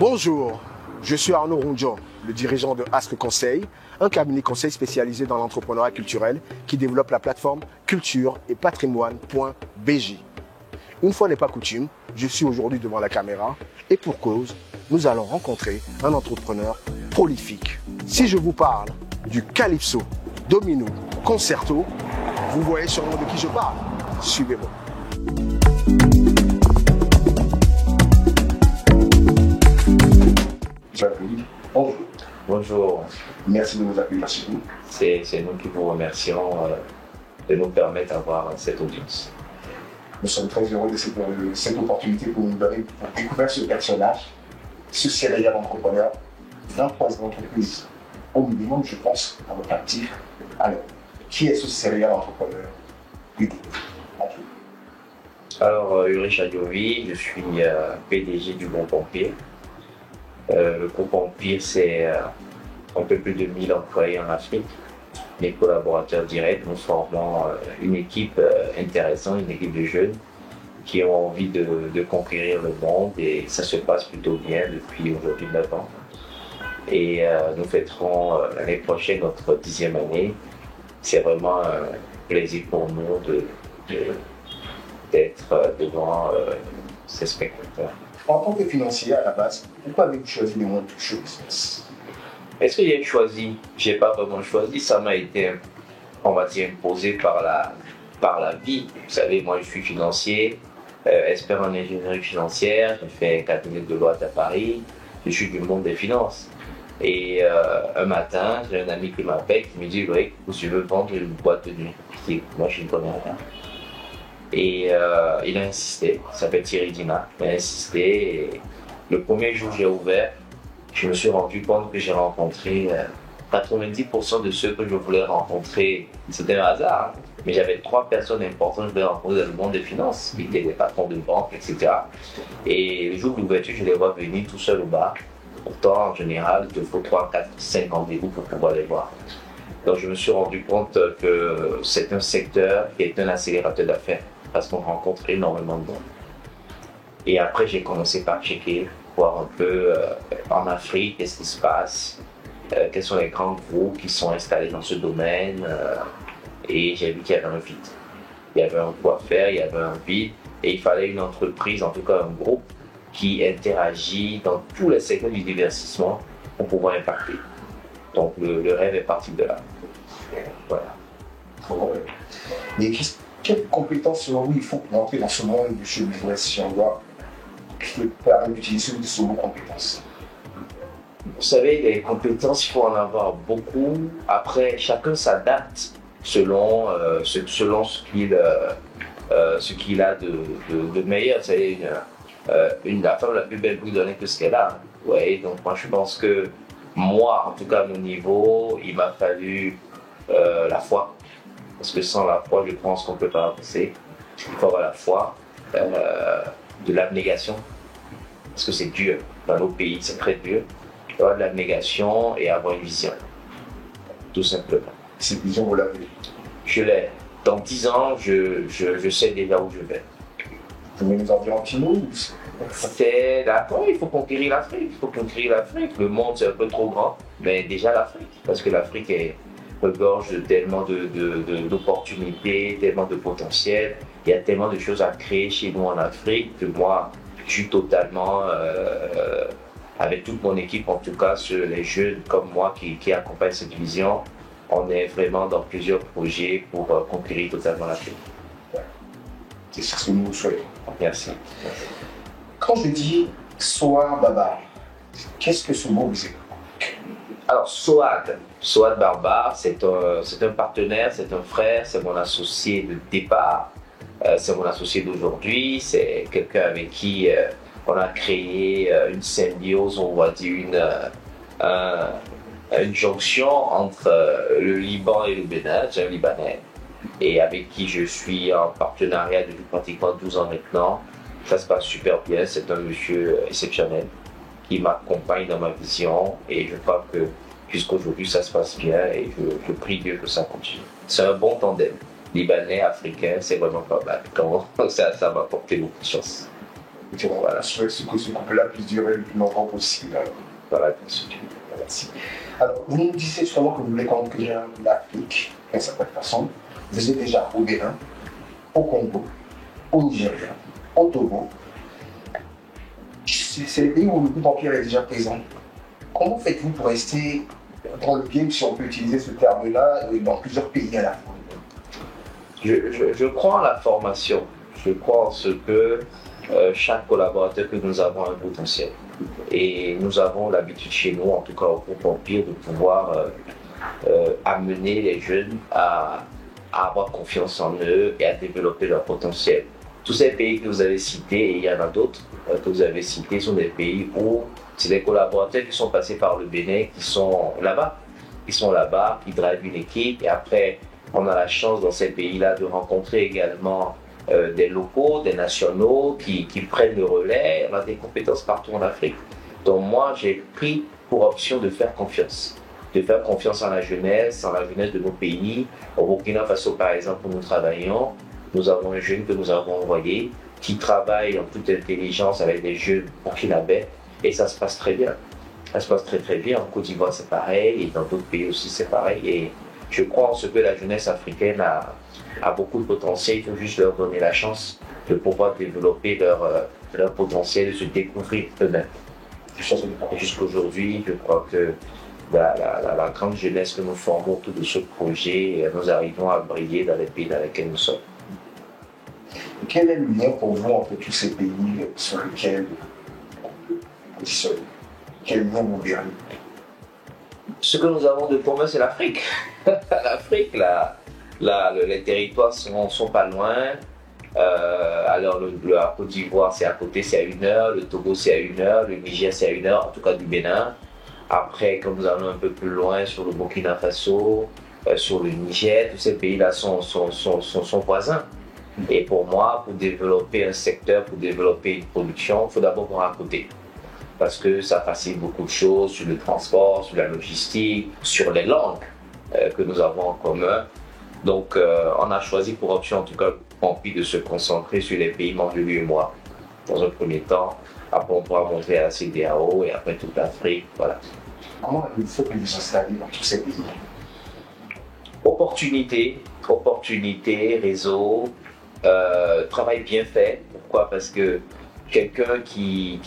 Bonjour, je suis Arnaud Rondion, le dirigeant de Ask Conseil, un cabinet conseil spécialisé dans l'entrepreneuriat culturel qui développe la plateforme culture et patrimoine.bj. Une fois n'est pas coutume, je suis aujourd'hui devant la caméra et pour cause, nous allons rencontrer un entrepreneur prolifique. Si je vous parle du Calypso Domino Concerto, vous voyez sûrement de qui je parle. Suivez-moi. Bonjour. Bonjour. Merci de nous accueillir chez nous. C'est nous qui vous remercions de nous permettre d'avoir cette audience. Nous sommes très heureux de cette opportunité pour nous donner pour découvrir ce personnage, ce serial entrepreneur, 23 entreprises au minimum, je pense, à votre actif. Alors, qui est ce serial entrepreneur? Alors, Ulrich Adjovi, je suis PDG du groupe Empire. Le groupe Empire, c'est un peu plus de 1000 employés en Afrique. Mes collaborateurs directs, nous formons une équipe intéressante, une équipe de jeunes qui ont envie de conquérir le monde et ça se passe plutôt bien depuis aujourd'hui 9 ans. Et nous fêterons l'année prochaine notre 10e année. C'est vraiment un plaisir pour nous d'être devant ces spectateurs. En tant que financier à la base, pourquoi avez-vous choisi le monde show business? Est-ce que j'ai choisi? J'ai pas vraiment choisi, ça m'a été, on va dire, imposé par la vie. Vous savez, moi je suis financier, expert en ingénierie financière, j'ai fait un cabinet de loi à Paris, je suis du monde des finances. Et un matin, j'ai un ami qui m'appelle, qui me dit, oui, je veux vendre une boîte de nuit. Je dis, moi je ne connais rien. Et il a insisté, il s'appelle Thierry Dina, il a insisté. Et le premier jour j'ai ouvert, je me suis rendu compte que j'ai rencontré 90% de ceux que je voulais rencontrer. C'était un hasard, hein. Mais j'avais 3 personnes importantes que je voulais rencontrer dans le monde des finances, qui étaient des patrons de banque, etc. Et le jour de l'ouverture, je les vois venir tout seuls au bar. Pourtant, en général, il te faut 3, 4, 5 rendez-vous pour pouvoir les voir. Donc je me suis rendu compte que c'est un secteur qui est un accélérateur d'affaires, parce qu'on rencontre énormément de monde. Et après, j'ai commencé par checker, voir un peu en Afrique, qu'est-ce qui se passe, quels sont les grands groupes qui sont installés dans ce domaine. Et j'ai vu qu'il y avait un vide. Il y avait un quoi faire, il y avait un vide, et il fallait une entreprise, en tout cas un groupe, qui interagit dans tous les secteurs du divertissement pour pouvoir impacter. Donc le rêve est parti de là. Voilà. Mais quelles compétences selon vous il faut pour entrer dans ce monde du show business, si on doit permettre d'utiliser ce mot compétences? Vous savez, les compétences, il faut en avoir beaucoup. Après, chacun s'adapte selon ce qu'il a de meilleur. Vous savez, la femme la plus belle peut donner que ce qu'elle a. Ouais, donc moi je pense que moi, en tout cas à mon niveau, il m'a fallu la foi. Parce que sans la foi, je pense qu'on ne peut pas avancer. Il faut avoir la foi, de l'abnégation. Parce que c'est dur. Dans nos pays, c'est très dur. Il faut avoir de l'abnégation et avoir une vision. Tout simplement. Cette vision, vous l'avez? Je l'ai. Dans 10 ans, je sais déjà où je vais. Vous pouvez nous en dire un petit mot? C'est d'accord, il faut conquérir l'Afrique. Il faut conquérir l'Afrique. Le monde, c'est un peu trop grand. Mais déjà l'Afrique. Parce que l'Afrique regorge de tellement d'opportunités, tellement de potentiel. Il y a tellement de choses à créer chez nous en Afrique que moi, je suis totalement, avec toute mon équipe, en tout cas, sur les jeunes comme moi qui accompagnent cette vision, on est vraiment dans plusieurs projets pour conquérir totalement l'Afrique. C'est ce que nous vous souhaitons. Merci. Quand je dis Soar Baba, qu'est-ce que ce mot vous évoque? Alors, Soad Barbar, c'est un partenaire, c'est un frère, c'est mon associé de départ, c'est mon associé d'aujourd'hui, c'est quelqu'un avec qui on a créé une symbiose, on va dire une jonction entre le Liban et le Bénin, c'est un Libanais, et avec qui je suis en partenariat depuis pratiquement 12 ans maintenant. Ça se passe super bien, c'est un monsieur exceptionnel qui m'accompagne dans ma vision et je crois que jusqu'aujourd'hui ça se passe bien et je prie Dieu que ça continue. C'est un bon tandem, Libanais, Africain, c'est vraiment pas mal. Ça m'a apporté beaucoup de chance. Voilà. Je souhaite que ce couple-là puisse durer le plus longtemps possible. Voilà, bien sûr. Merci. Alors, vous nous disiez justement que vous voulez conquérir l'Afrique d'une certaine façon. Vous êtes déjà au Bénin, au Congo, au Nigeria, au Togo. C'est les pays où le groupe empire est déjà présent. Comment faites-vous pour rester dans le game, si on peut utiliser ce terme-là, dans plusieurs pays à la fois? Je crois en la formation. Je crois en ce que chaque collaborateur que nous avons a un potentiel. Et nous avons l'habitude chez nous, en tout cas au groupe Empire, de pouvoir amener les jeunes à avoir confiance en eux et à développer leur potentiel. Tous ces pays que vous avez cités, et il y en a d'autres que vous avez cités, sont des pays où c'est des collaborateurs qui sont passés par le Bénin, qui sont là-bas, qui drivent une équipe. Et après, on a la chance dans ces pays-là de rencontrer également des locaux, des nationaux qui prennent le relais. On a des compétences partout en Afrique. Donc moi, j'ai pris pour option de faire confiance en la jeunesse de nos pays. Au Burkina Faso, par exemple, où nous travaillons, nous avons un jeune que nous avons envoyé qui travaille en toute intelligence avec des jeunes burkinabés et ça se passe très bien. Ça se passe très très bien. En Côte d'Ivoire, c'est pareil et dans d'autres pays aussi, c'est pareil. Et je crois en ce que la jeunesse africaine a beaucoup de potentiel. Il faut juste leur donner la chance de pouvoir développer leur potentiel, de se découvrir eux-mêmes. Et jusqu'aujourd'hui, je crois que la grande jeunesse que nous formons autour de ce projet, nous arrivons à briller dans les pays dans lesquels nous sommes. Quel est le lien pour vous entre tous ces pays sur lesquels vous positionnez? Quel lien vous verrez? Ce que nous avons de commun, c'est l'Afrique. L'Afrique, les territoires sont pas loin. Alors, la Côte d'Ivoire, c'est à côté, c'est à 1 heure. Le Togo, c'est à 1 heure. Le Niger, c'est à 1 heure, en tout cas du Bénin. Après, quand nous allons un peu plus loin, sur le Burkina Faso, sur le Niger, tous ces pays-là sont voisins. Et pour moi, pour développer un secteur, pour développer une production, il faut d'abord voir à côté. Parce que ça facilite beaucoup de choses sur le transport, sur la logistique, sur les langues que nous avons en commun. Donc, on a choisi pour option, en tout cas, de se concentrer sur les pays membres de l'UEMOA, dans un premier temps. Après, on pourra monter à la CEDEAO et après toute l'Afrique. Voilà. Comment il faut que vous installez dans tous ces pays? Opportunité, réseau, travail bien fait. Pourquoi? Parce que quelqu'un qui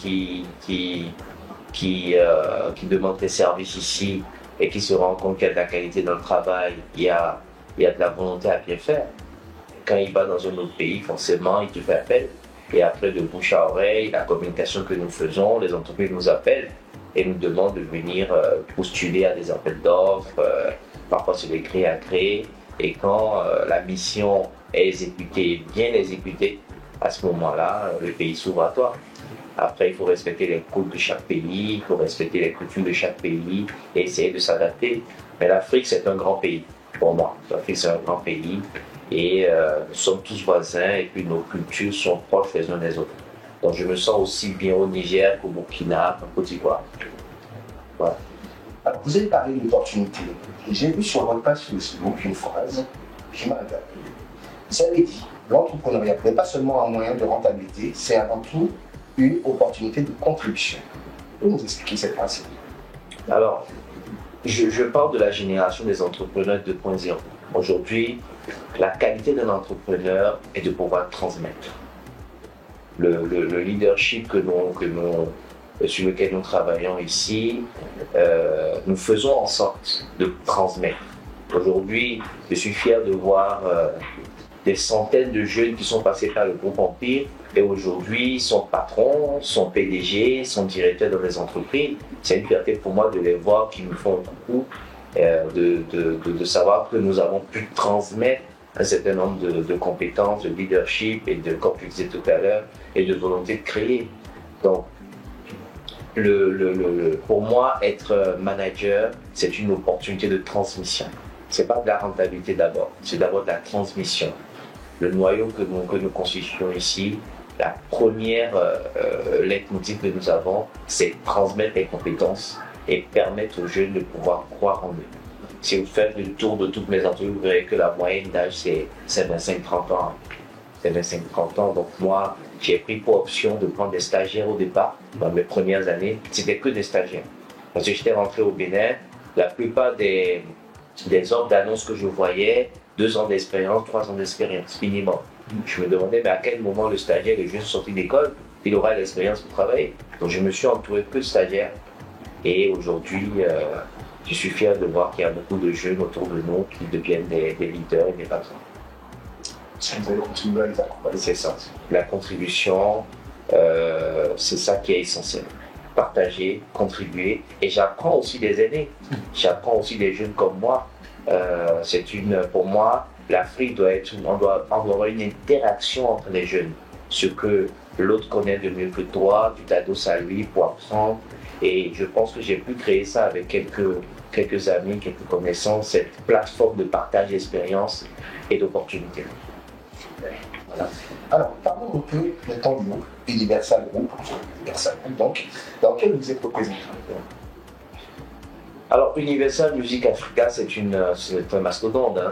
demande des services ici et qui se rend compte qu'il y a de la qualité dans le travail, il y a de la volonté à bien faire. Quand il va dans un autre pays, forcément, il te fait appel. Et après, de bouche à oreille, la communication que nous faisons, les entreprises nous appellent et nous demandent de venir postuler à des appels d'offres, parfois c'est des créer à créer. Et quand la mission est exécutée, bien exécutée, à ce moment-là, le pays s'ouvre à toi. Après, il faut respecter les codes de chaque pays, il faut respecter les coutumes de chaque pays et essayer de s'adapter. Mais l'Afrique, c'est un grand pays, pour moi. L'Afrique, c'est un grand pays et nous sommes tous voisins et puis nos cultures sont proches les uns des autres. Donc, je me sens aussi bien au Niger qu'au Burkina, qu'en Côte d'Ivoire. Voilà. Alors, vous avez parlé d'opportunité. J'ai vu sur votre page Facebook une phrase qui m'a interpellé. Vous avez dit, l'entrepreneuriat n'est pas seulement un moyen de rentabilité, c'est avant tout une opportunité de contribution. Vous nous expliquer cette phrase? Alors, je parle de la génération des entrepreneurs 2.0. Aujourd'hui, la qualité d'un entrepreneur est de pouvoir transmettre. Le leadership sur lequel nous travaillons ici, nous faisons en sorte de transmettre. Aujourd'hui, je suis fier de voir des centaines de jeunes qui sont passés par le groupe Empire et aujourd'hui sont patrons, sont PDG, sont directeurs dans les entreprises. C'est une fierté pour moi de les voir qui nous font beaucoup, de savoir que nous avons pu transmettre un certain nombre de compétences, de leadership et comme je disais tout à l'heure, et de volonté de créer. Donc, pour moi, être manager, c'est une opportunité de transmission. C'est pas de la rentabilité d'abord, c'est d'abord de la transmission. Le noyau que nous constituons ici, la première leitmotiv que nous avons, c'est transmettre les compétences et permettre aux jeunes de pouvoir croire en eux. Si vous faites le tour de toutes mes entreprises, vous verrez que la moyenne d'âge, c'est 25-30 ans. c'est 25-30 ans. Donc moi, j'ai pris pour option de prendre des stagiaires au départ. Dans mes premières années, c'était que des stagiaires. Parce que j'étais rentré au Bénin, la plupart des offres d'annonces que je voyais, 2 ans d'expérience, 3 ans d'expérience, minimum. Je me demandais, mais à quel moment le stagiaire est juste sorti d'école, il aura l'expérience pour travailler. Donc je me suis entouré que de stagiaires. Et aujourd'hui, je suis fier de voir qu'il y a beaucoup de jeunes autour de nous qui deviennent des leaders et des patrons. Vous allez continuer à les accompagner. C'est ça. La contribution, c'est ça qui est essentiel. Partager, contribuer. Et j'apprends aussi des aînés. J'apprends aussi des jeunes comme moi. Pour moi, l'Afrique on doit avoir une interaction entre les jeunes. Ce que l'autre connaît de mieux que toi, tu t'adosses à lui pour apprendre. Et je pense que j'ai pu créer ça avec quelques amis, quelques connaissances, cette plateforme de partage d'expériences et d'opportunités. Voilà. Alors, parlons un peu maintenant du groupe Universal Group, donc, dans lequel vous êtes représenté. Alors, Universal Music Africa, c'est un mastodonte, hein,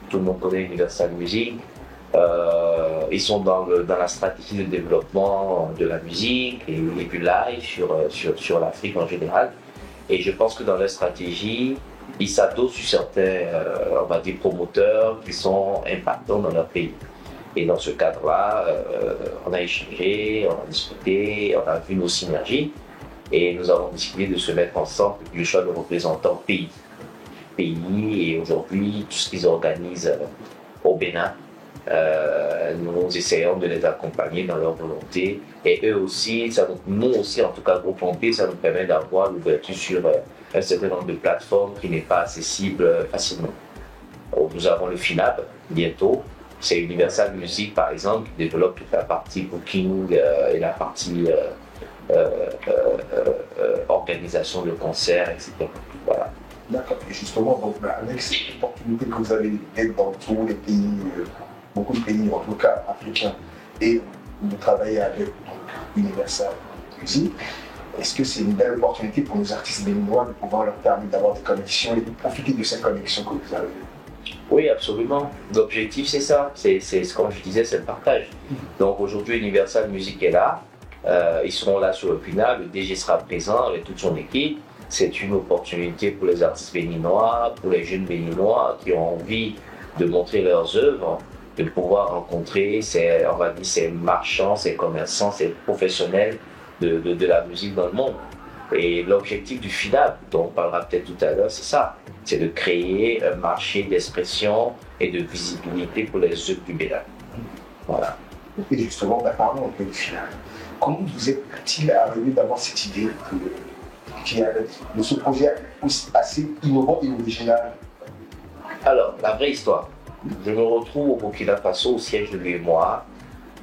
tout le monde connaît Universal Music. Ils sont dans la stratégie de développement de la musique et du live sur l'Afrique en général. Et je pense que dans leur stratégie, ils s'adossent sur certains, on va dire, promoteurs qui sont impactants dans leur pays. Et dans ce cadre-là, on a échangé, on a discuté, on a vu nos synergies. Et nous avons décidé de se mettre ensemble pour le choix de représentants pays. Et aujourd'hui, tout ce qu'ils organisent au Bénin, nous essayons de les accompagner dans leur volonté. Et eux aussi, nous aussi, en tout cas, Groupe Ampé, ça nous permet d'avoir l'ouverture sur un certain nombre de plateformes qui n'est pas accessible facilement. Nous avons le FINAB bientôt. C'est Universal Music, par exemple, qui développe toute la partie booking et la partie organisation de concerts, etc. Voilà. D'accord. Et justement, donc, avec cette opportunité que vous avez d'être dans tous les pays, beaucoup de pays, en tout cas africains, et vous travaillez avec donc, Universal Music, est-ce que c'est une belle opportunité pour nos artistes béninois de pouvoir leur permettre d'avoir des connexions et de profiter de ces connexions que vous avez? Oui, absolument. L'objectif, c'est ça. C'est comme je disais, c'est le partage. Donc aujourd'hui, Universal Music est là. Ils seront là sur le final. Le DG sera présent avec toute son équipe. C'est une opportunité pour les artistes béninois, pour les jeunes béninois qui ont envie de montrer leurs œuvres, de pouvoir rencontrer ces marchands, ces commerçants, ces professionnels de la musique dans le monde. Et l'objectif du FINAB, dont on parlera peut-être tout à l'heure, c'est ça. C'est de créer un marché d'expression et de visibilité pour les œuvres du Bénin. Voilà. Et justement, parlons un peu du FINAB. Comment vous êtes-il arrivé d'avoir cette idée de ce projet assez innovant et original? Alors, la vraie histoire. Je me retrouve au Burkina Faso, au siège de l'UEMOA,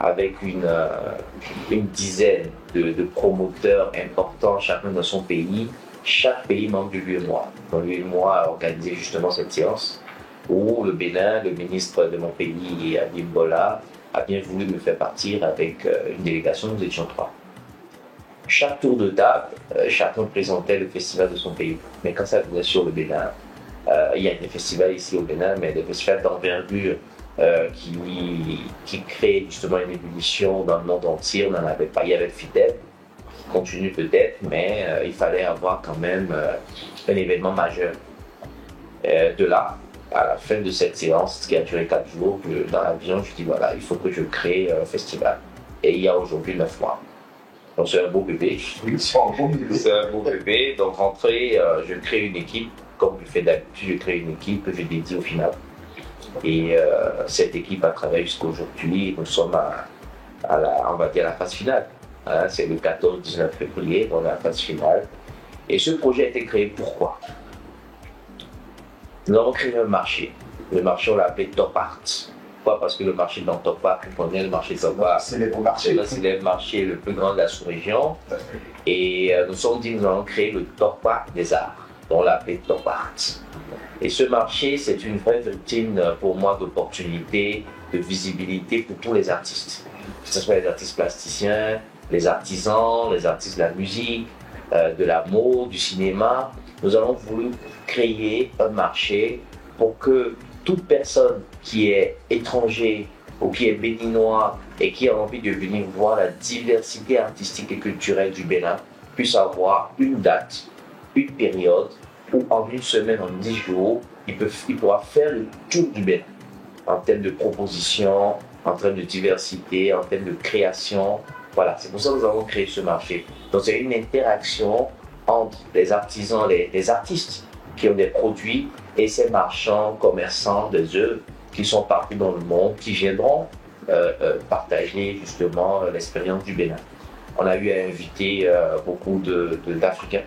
avec une dizaine de promoteurs importants, chacun dans son pays, chaque pays membre de l'UEMOA. Donc l'UEMOA a organisé justement cette séance où le Bénin, le ministre de mon pays, Habib Bola, a bien voulu me faire partir avec une délégation, nous étions 3. Chaque tour de table, chacun présentait le festival de son pays. Mais quand ça venait sur le Bénin, il y a des festivals ici au Bénin, mais des festivals d'envergure qui créent justement une ébullition dans le monde entier. On n'en avait pas. Il y avait le FIDEB, qui continue peut-être, mais il fallait avoir quand même un événement majeur. De là, à la fin de cette séance, qui a duré 4 jours, dans l'avion, je dis voilà, il faut que je crée un festival. Et il y a aujourd'hui 9 mois. Donc c'est un beau bébé. C'est un beau bébé. C'est un beau bébé. Donc rentré, je crée une équipe, comme je fais d'habitude, je crée une équipe que je dédie au FINAB. Et cette équipe a travaillé jusqu'à aujourd'hui. Nous sommes on va dire, à la phase finale. Hein, c'est le 14-19 février, on est à la phase finale. Et ce projet a été créé pourquoi? Nous avons créé un marché. Le marché, on l'a appelé Top Art. Pourquoi? Parce que le marché dans Top Art, vous connaissez le marché Top Art. C'est le marché le plus grand de la sous-région. Et nous sommes dit, nous allons créer le Top Art des arts. On l'a appelé Top Art. Et ce marché, c'est une vraie vitrine pour moi d'opportunités, de visibilité pour tous les artistes. Que ce soit les artistes plasticiens, les artisans, les artistes de la musique, de la mode, du cinéma. Nous avons voulu créer un marché pour que toute personne qui est étranger ou qui est béninois et qui a envie de venir voir la diversité artistique et culturelle du Bénin puisse avoir une date, une période où en une semaine, en 10 jours, il pourra faire le tour du Bénin en termes de propositions, en termes de diversité, en termes de création. Voilà, c'est pour ça que nous avons créé ce marché. Donc c'est une interaction entre les artisans, les artistes qui ont des produits et ces marchands, commerçants des œuvres qui sont partout dans le monde, qui viendront partager justement l'expérience du Bénin. On a eu à inviter beaucoup d'Africains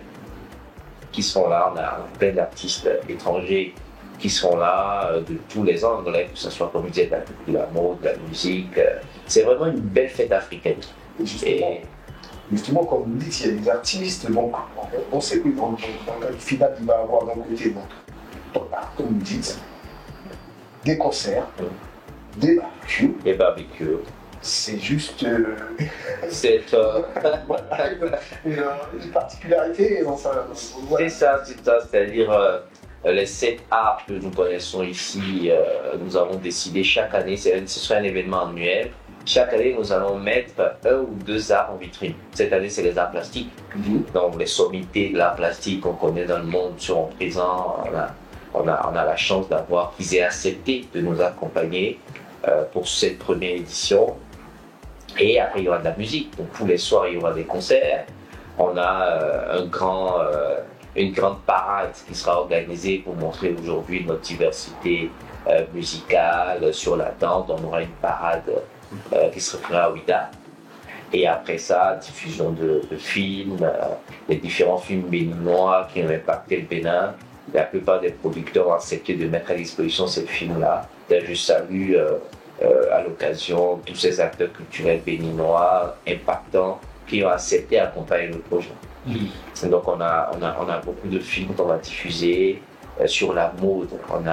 qui sont là, on a plein d'artistes étrangers qui sont là de tous les angles, que ce soit comme vous dites, la mode, la musique. C'est vraiment une belle fête africaine. Justement, comme vous dites, il y a des artistes, donc on sait que dans le cas du FIDAB, il va avoir d'un côté, comme vous dites, des concerts, des barbecues. C'est juste une particularité dans ça. C'est ça, c'est-à-dire les 7 arts que nous connaissons ici, nous avons décidé chaque année, ce sera un événement annuel. Chaque année, nous allons mettre 1 ou 2 arts en vitrine. Cette année, c'est les arts plastiques. Donc, les sommités de l'art plastique qu'on connaît dans le monde seront présents. On a la chance d'avoir qu'ils aient accepté de nous accompagner pour cette première édition. Et après, il y aura de la musique. Donc, tous les soirs, il y aura des concerts. On a une grande parade qui sera organisée pour montrer aujourd'hui notre diversité musicale sur la danse. On aura une parade qui se fera à Ouida. Et après ça, diffusion de films, les différents films béninois qui ont impacté le Bénin. La plupart des producteurs ont accepté de mettre à disposition ces films-là. Je salue à l'occasion tous ces acteurs culturels béninois impactants qui ont accepté d'accompagner le projet. Donc on a beaucoup de films qu'on va diffuser sur la mode. On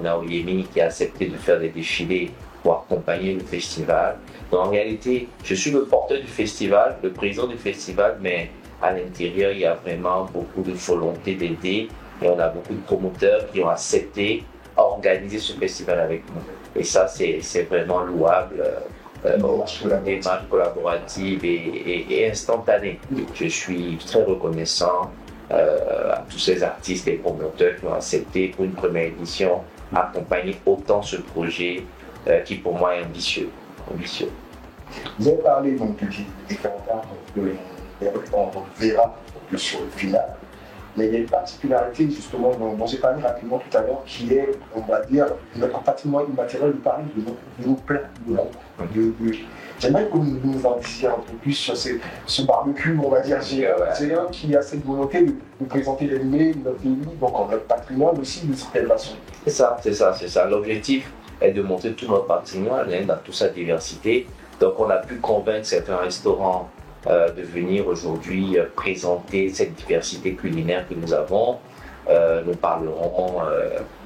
a Oyemi qui a accepté de faire des défilés pour accompagner le festival. Donc en réalité, je suis le porteur du festival, le président du festival, mais à l'intérieur, il y a vraiment beaucoup de volonté d'aider et on a beaucoup de promoteurs qui ont accepté organiser ce festival avec nous. Et ça, c'est vraiment louable. Démarche collaborative et instantanée. Je suis très reconnaissant à tous ces artistes et promoteurs qui ont accepté pour une première édition accompagner autant ce projet qui pour moi est ambitieux. Vous avez parlé donc du différents arts on verra sur le final. Mais il y a une particularité justement dont j'ai parlé rapidement tout à l'heure qui est, on va dire, notre patrimoine immatériel, de parler de nos plats. J'aimerais que vous nous en disiez un peu plus sur ce barbecue, on va dire, géant qui a cette volonté de nous présenter les mets de notre pays, donc notre patrimoine aussi de certaine façon. C'est ça. L'objectif est de montrer tout notre patrimoine dans toute sa diversité. Donc on a pu convaincre certains restaurants de venir aujourd'hui présenter cette diversité culinaire que nous avons. Nous parlerons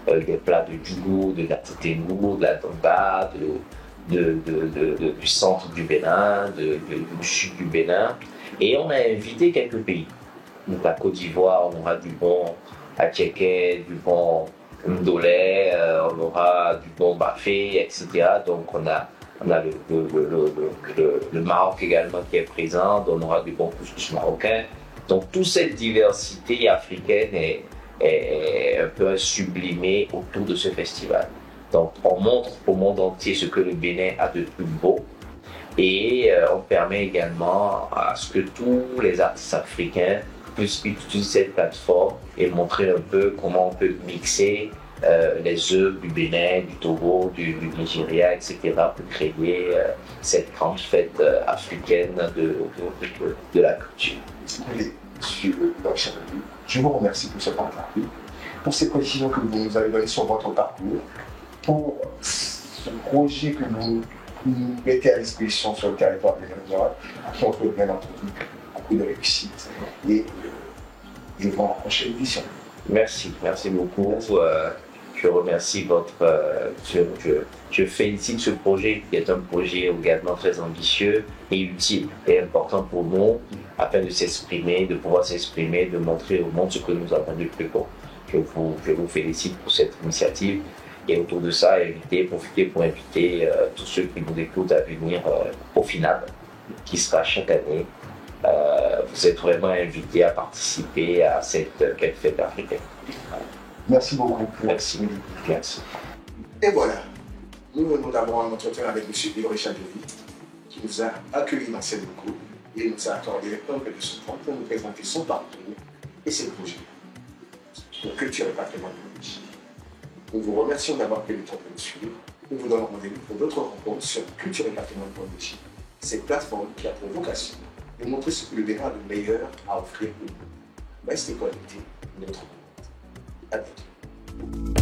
des plats de Djougou, de la Téténou, de la Domba, du centre du Bénin, du sud du Bénin. Et on a invité quelques pays. Donc la Côte d'Ivoire, on aura du bon Attiéké, du bon Ndolé, on aura du bon Bafé, etc. Donc on a le Maroc également qui est présent, on aura du bon couscous marocain. Donc toute cette diversité africaine est un peu sublimée autour de ce festival. Donc on montre au monde entier ce que le Bénin a de plus beau et on permet également à ce que tous les artistes africains puissent utiliser cette plateforme et montrer un peu comment on peut mixer les œuvres du Bénin, du Togo, du Nigeria, etc. pour créer cette grande fête africaine de la culture. Je vous remercie pour ce partage, pour ces précisions que vous nous avez données sur votre parcours, pour ce projet que vous mettez à disposition sur le territoire béninois, qui ont fait bien entendu beaucoup de réussite. Et je vous remercie pour la prochaine édition. Merci beaucoup. Je remercie je félicite ce projet qui est un projet également très ambitieux et utile et important pour nous afin de s'exprimer, de pouvoir s'exprimer, de montrer au monde ce que nous avons de plus beau. Je vous félicite pour cette initiative Et autour de ça, profiter pour inviter tous ceux qui nous écoutent à venir au final, qui sera chaque année. Vous êtes vraiment invités à participer à cette belle fête africaine. Merci beaucoup. Merci. Merci. Et voilà, nous venons d'avoir un entretien avec M. Richard Devy, qui nous a accueillis dans ses locaux et nous a accordé un peu de son temps pour nous présenter son parcours et ses projets pour culture et patrimoine de Belgique. Nous vous remercions d'avoir pris le temps de nous suivre. Nous vous donnons rendez-vous pour d'autres rencontres sur culture et patrimoine de Belgique. Cette plateforme qui a pour vocation de montrer ce que le Bénin a de meilleur à offrir pour nous. Restez connectés, notre monde. À bientôt.